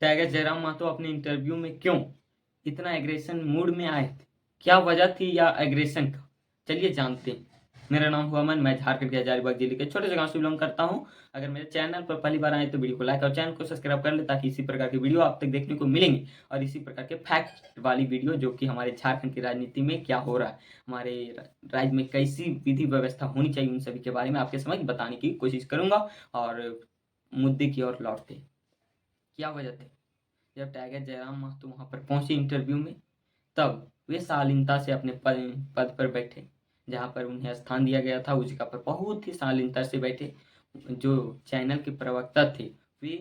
Tiger Jairam Mahato अपने interview में क्यों इतना एग्रेशन मूड में आए थे? क्या वजह थी या एग्रेशन का? चलिए जानते हैं। मेरा नाम हुआ अमन, मैं झारखंड के हजारीबाग जिले के छोटे से गांव से बिलोंग करता हूं। अगर मेरे चैनल पर पहली बार आए तो वीडियो को लाइक और चैनल को सब्सक्राइब कर ले, ताकि इसी प्रकार की वीडियो आप तक देखने को मिलेंगी और इसी प्रकार के फैक्ट वाली वीडियो जो कि हमारे झारखंड की राजनीति में क्या हो रहा है, हमारे राज्य में कैसी विधि व्यवस्था होनी चाहिए, उन सभी के बारे में आपके समझ बताने की कोशिश करूंगा। और मुद्दे की ओर लौटते हैं। क्या वजह थी जब टाइगर जयराम महतो वहां पर पहुंचे इंटरव्यू में? तब वे शालीनता से अपने पद पर बैठे, जहां पर उन्हें स्थान दिया गया था उस जगह पर बहुत ही शालीनता से बैठे। जो चैनल के प्रवक्ता थे वे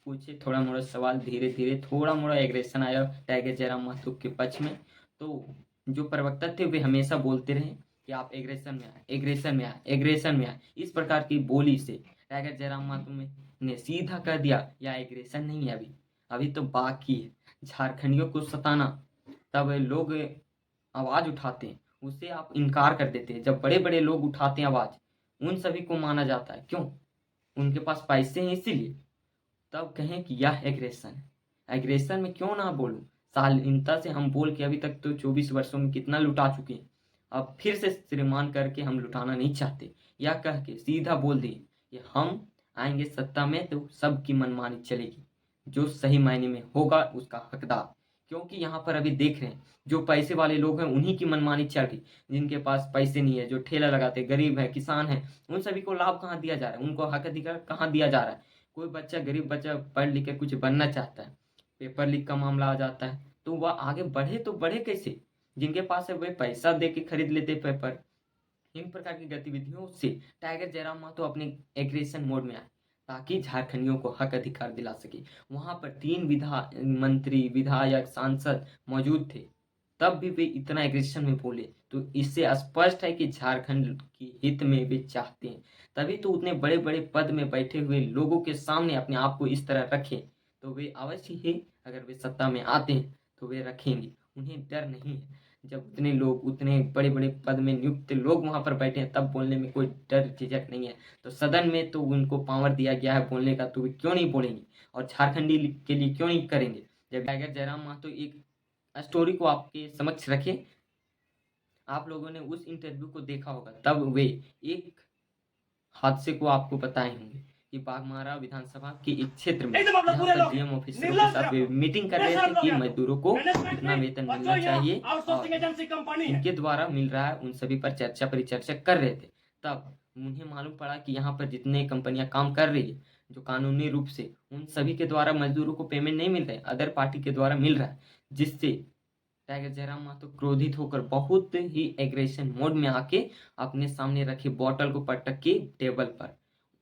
पूछे थोड़ा मोड़ा सवाल, धीरे धीरे थोड़ा मोड़ा एग्रेशन आया टाइगर जयराम महतो के पक्ष में। तो जो प्रवक्ता थे वे हमेशा बोलते रहे कि आप एग्रेशन में आए, एग्रेशन में आए, एग्रेशन में आए। इस प्रकार की बोली से टाइगर जयराम महतो ने सीधा कह दिया या एग्रेशन नहीं है, अभी अभी तो बाकी है झारखंडियों को सताना। तब लोग आवाज उठाते हैं, उससे आप इनकार कर देते हैं। जब बड़े बड़े लोग उठाते हैं आवाज, उन सभी को माना जाता है, क्यों? उनके पास पैसे हैं इसीलिए। तब कहें कि यह एग्रेशन है। एग्रेशन में क्यों ना बोलूं? शालीनता से हम बोल के अभी तक तो 24 वर्षों में कितना लुटा चुके हैं। अब फिर से श्रीमान करके हम लुटाना नहीं चाहते। या कह के सीधा बोल दिए कि हम आएंगे सत्ता में तो सबकी मनमानी चलेगी, जो सही मायने में होगा उसका हकदार। क्योंकि यहाँ पर अभी देख रहे हैं जो पैसे वाले लोग हैं उन्हीं की मनमानी चल रही। जिनके पास पैसे नहीं है, जो ठेला लगाते, गरीब है, किसान है, उन सभी को लाभ कहाँ दिया जा रहा है, उनको हक अधिकार कहाँ दिया जा रहा है? कोई बच्चा, गरीब बच्चा पढ़ लिख के कुछ बनना चाहता है, पेपर लीक का मामला आ जाता है, तो वह आगे बढ़े तो बढ़े कैसे? जिनके पास है वे पैसा दे के खरीद लेते पेपर। इन प्रकार की गतिविधियों से टाइगर जयराम महतो अपने एग्रेशन मोड में आए, ताकि झारखंडियों को हक अधिकार दिला सके। वहां पर 3 मंत्री, विधायक, सांसद मौजूद थे, तब भी वे इतना एग्रेशन में बोले। तो इससे स्पष्ट है कि झारखंड की हित में वे चाहते हैं। तभी तो उतने बड़े बड़े पद में बैठे हुए लोगों के सामने अपने आप को इस तरह रखे। तो वे अवश्य ही अगर वे सत्ता में आते हैं तो वे रखेंगे, उन्हें डर नहीं है। जब उतने लोग, उतने बड़े बड़े पद में नियुक्त लोग वहां पर बैठे हैं, तब बोलने में कोई डर झिझक नहीं है। तो सदन में तो उनको पावर दिया गया है बोलने का, तो वे क्यों नहीं बोलेंगे और झारखंडी के लिए क्यों नहीं करेंगे? जब टाइगर जयराम महतो एक स्टोरी को आपके समक्ष रखे, आप लोगों ने उस इंटरव्यू को देखा होगा, तब वे एक हादसे को आपको बताए होंगे कि बाघमारा विधानसभा के एक क्षेत्र में जहाँ पर डीएम ऑफिसरों के साथ वे मीटिंग कर रहे थे कि मजदूरों को कितना वेतन मिलना चाहिए और इनके द्वारा मिल रहा है, उन सभी पर चर्चा परिचर्चा कर रहे थे। तब उन्हें मालूम पड़ा कि यहाँ पर जितने कंपनियां काम कर रही है जो कानूनी रूप से, उन सभी के द्वारा मजदूरों को पेमेंट नहीं मिल रहा है, अदर पार्टी के द्वारा मिल रहा है। जिससे टाइगर जयराम महतो क्रोधित होकर बहुत ही एग्रेशन मोड में आके अपने सामने रखे बॉटल को पटक के टेबल पर,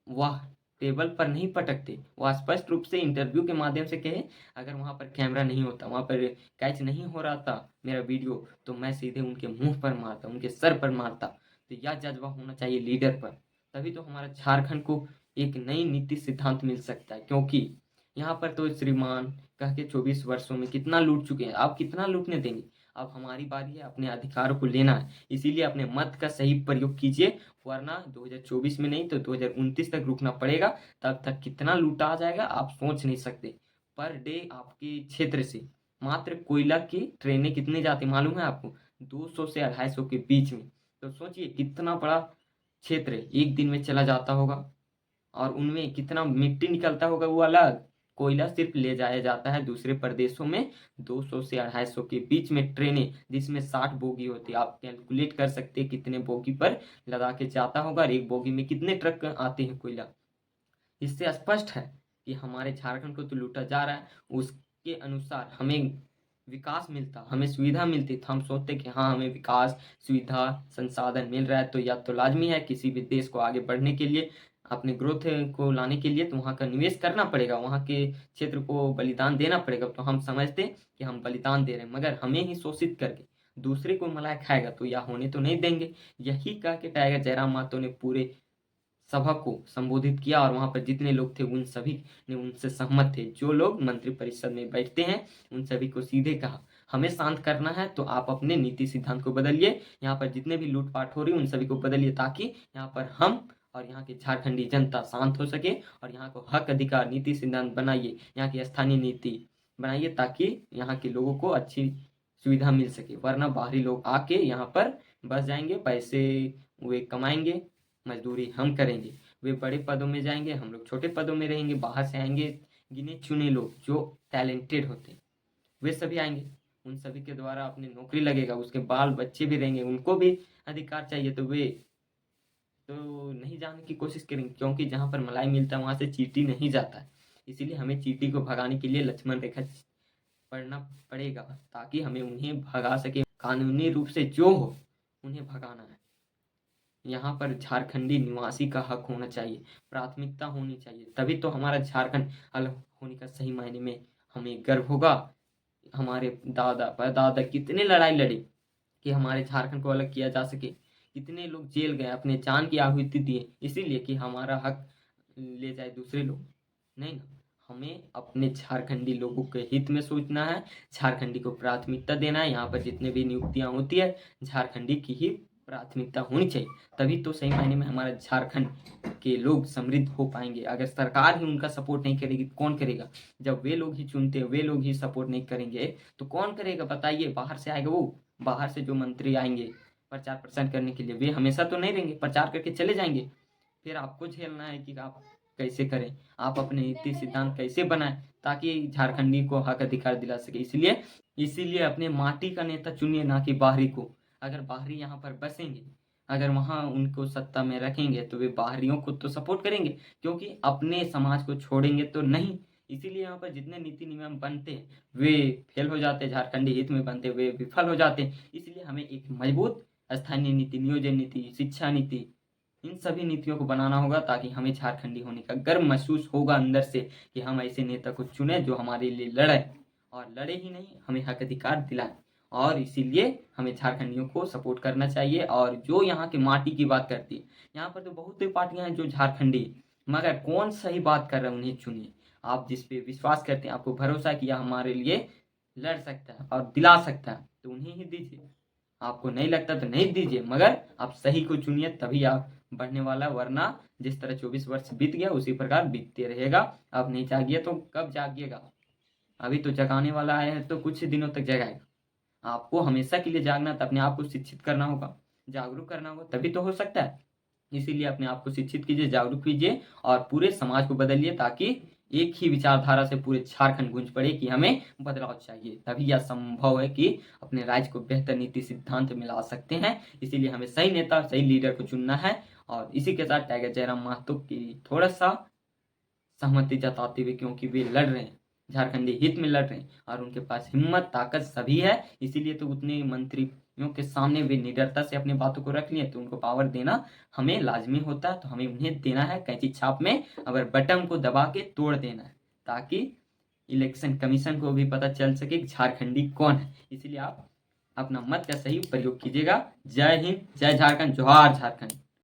वह टेबल पर नहीं पटकते, वह स्पष्ट रूप से इंटरव्यू के माध्यम से कहे, अगर वहां पर कैमरा नहीं होता, वहां पर कैच नहीं हो रहा था मेरा वीडियो, तो मैं सीधे उनके मुंह पर मारता, उनके सर पर मारता। तो यह जज्बा होना चाहिए लीडर पर, तभी तो हमारा झारखंड को एक नई नीति सिद्धांत मिल सकता है। क्योंकि यहाँ पर तो श्रीमान कह के 24 वर्षों में कितना लूट चुके हैं, आप कितना लूटने देंगे? अब हमारी बारी है अपने अधिकारों को लेना है, इसीलिए अपने मत का सही प्रयोग कीजिए, वरना 2024 में नहीं तो 2029 तक रुकना पड़ेगा। तब तक कितना लूटा आ जाएगा आप सोच नहीं सकते। पर डे आपके क्षेत्र से मात्र कोयला की ट्रेनें कितने जाती मालूम है आपको? 200 से 250 के बीच में। तो सोचिए कितना बड़ा क्षेत्र एक दिन में चला जाता होगा, और उनमें कितना मिट्टी निकलता होगा वो अलग। कोयला सिर्फ ले जाया जाता है दूसरे प्रदेशों में 200 से 250 के बीच में ट्रेनें, जिसमें 60 बोगी होती है। आप कैलकुलेट कर सकते हैं कितने बोगी पर लगा के जाता होगा और एक बोगी में कितने ट्रक आते हैं कोयला। इससे स्पष्ट है कि हमारे झारखंड को तो लूटा जा रहा है। उसके अनुसार हमें विकास मिलता, हमें सुविधा मिलती, तो हम सोचते कि हाँ हमें विकास, सुविधा, संसाधन मिल रहा है, तो या तो लाजमी है किसी भी देश को आगे बढ़ने के लिए, अपने ग्रोथ को लाने के लिए, तो वहाँ का निवेश करना पड़ेगा, वहाँ के क्षेत्र को बलिदान देना पड़ेगा। तो हम समझते कि हम बलिदान दे रहे हैं, मगर हमें ही शोषित करके दूसरे को मलाई खाएगा तो यह होने तो नहीं देंगे। यही कह के टाइगर जयराम महतो ने पूरे सभा को संबोधित किया, और वहां पर जितने लोग थे उन सभी ने उनसे सहमत थे। जो लोग मंत्रिपरिषद में बैठते हैं उन सभी को सीधे कहा, हमें शांत करना है तो आप अपने नीति सिद्धांत को बदलिए, यहाँ पर जितने भी लूटपाट हो रही है उन सभी को बदलिए, ताकि यहाँ पर हम और यहाँ की झारखंडी जनता शांत हो सके और यहाँ को हक अधिकार नीति सिद्धांत बनाइए, यहाँ की स्थानीय नीति बनाइए ताकि यहाँ के लोगों को अच्छी सुविधा मिल सके। वरना बाहरी लोग आके यहाँ पर बस जाएंगे, पैसे वे कमाएंगे, मजदूरी हम करेंगे, वे बड़े पदों में जाएंगे, हम लोग छोटे पदों में रहेंगे। बाहर से आएंगे गिने चुने लोग जो टैलेंटेड होते हैं, वे सभी आएंगे, उन सभी के द्वारा अपनी नौकरी लगेगा, उसके बाल बच्चे भी रहेंगे, उनको भी अधिकार चाहिए तो वे तो नहीं जाने की कोशिश करेंगे, क्योंकि जहाँ पर मलाई मिलता है वहाँ से चींटी नहीं जाता है। इसीलिए हमें चींटी को भगाने के लिए लक्ष्मण रेखा पढ़ना पड़ेगा ताकि हमें उन्हें भगा सके। कानूनी रूप से जो हो उन्हें भगाना है। यहाँ पर झारखंडी निवासी का हक होना चाहिए, प्राथमिकता होनी चाहिए, तभी तो हमारा झारखंड अलग होने का सही मायने में हमें गर्व होगा। हमारे दादा परदादा कितने लड़ाई लड़े कि हमारे झारखंड को अलग किया जा सके, कितने लोग जेल गए, अपने जान की आहुति दिए इसीलिए कि हमारा हक ले जाए दूसरे लोग। नहीं ना, हमें अपने झारखंडी लोगों के हित में सोचना है, झारखंडी को प्राथमिकता देना है। यहाँ पर जितने भी नियुक्तियां होती है झारखंडी की ही प्राथमिकता होनी चाहिए, तभी तो सही मायने में हमारा झारखंड के लोग समृद्ध हो पाएंगे। अगर सरकार ही उनका सपोर्ट नहीं करेगी तो कौन करेगा? जब वे लोग ही चुनते हैं, वे लोग ही सपोर्ट नहीं करेंगे तो कौन करेगा बताइए? बाहर से आएगा वो, बाहर से जो मंत्री आएंगे प्रचार प्रसार करने के लिए, वे हमेशा तो नहीं रहेंगे, प्रचार करके चले जाएंगे। फिर आपको झेलना है कि आप कैसे करें, आप अपने नीति सिद्धांत कैसे बनाएं ताकि झारखंडी को हक अधिकार दिला सके। इसीलिए अपने माटी का नेता चुनिए, ना कि बाहरी को। अगर बाहरी यहाँ पर बसेंगे, अगर वहाँ उनको सत्ता में रखेंगे तो वे बाहरियों को तो सपोर्ट करेंगे, क्योंकि अपने समाज को छोड़ेंगे तो नहीं। इसीलिए यहाँ पर जितने नीति नियम बनते हैं वे फेल हो जाते, झारखंडी हित में बनते वे विफल हो जाते। इसलिए हमें एक मजबूत स्थानीय नीति, नियोजन नीति, शिक्षा नीति, इन सभी नीतियों को बनाना होगा ताकि हमें झारखंडी होने का गर्व महसूस होगा अंदर से कि हम ऐसे नेता को चुने जो हमारे लिए लड़े, और लड़े ही नहीं हमें हक अधिकार दिलाए। और इसीलिए हमें झारखंडियों को सपोर्ट करना चाहिए। और जो यहाँ की माटी की बात करती है, यहाँ पर तो बहुत सी पार्टियां हैं जो झारखंडी, मगर कौन सही बात कर रहे हैं उन्हें चुनिए। आप जिस पे विश्वास करते हैं, आपको भरोसा है कि यह हमारे लिए लड़ सकता है और दिला सकता है, तो उन्हें ही दीजिए। आपको नहीं लगता तो नहीं दीजिए, मगर आप सही को चुनिए, तभी आप बढ़ने वाला। वरना जिस तरह 24 वर्ष बीत गया उसी प्रकार बीतते रहेगा। आप नहीं जागिए तो कब जागिएगा? अभी तो जगाने वाला आया है तो कुछ ही दिनों तक जगाएगा। आपको हमेशा के लिए जागना, तो अपने आप को शिक्षित करना होगा, जागरूक करना होगा, तभी तो हो सकता है। इसीलिए अपने आप को शिक्षित कीजिए, जागरूक कीजिए और पूरे समाज को बदलिए ताकि एक ही विचारधारा से पूरे झारखंड गूंज पड़े कि हमें बदलाव चाहिए। तभी यह संभव है कि अपने राज्य को बेहतर नीति सिद्धांत में ला सकते हैं। इसीलिए हमें सही नेता, सही लीडर को चुनना है। और इसी के साथ टाइगर जयराम महतो की थोड़ा सा सहमति जताते हुए, क्योंकि वे लड़ रहे हैं, झारखंडी हित में लड़ रहे हैं और उनके पास हिम्मत ताकत सभी है, इसीलिए तो उतने मंत्रियों के सामने वे निडरता से अपनी बातों को रख लिए। तो उनको पावर देना हमें लाजमी होता है, तो हमें उन्हें देना है कैंची छाप में, अगर बटन को दबा के तोड़ देना है ताकि इलेक्शन कमीशन को भी पता चल सके कि झारखंडी कौन है। इसीलिए आप अपना मत का सही प्रयोग कीजिएगा। जय हिंद, जय झारखंड, जोहार झारखंड।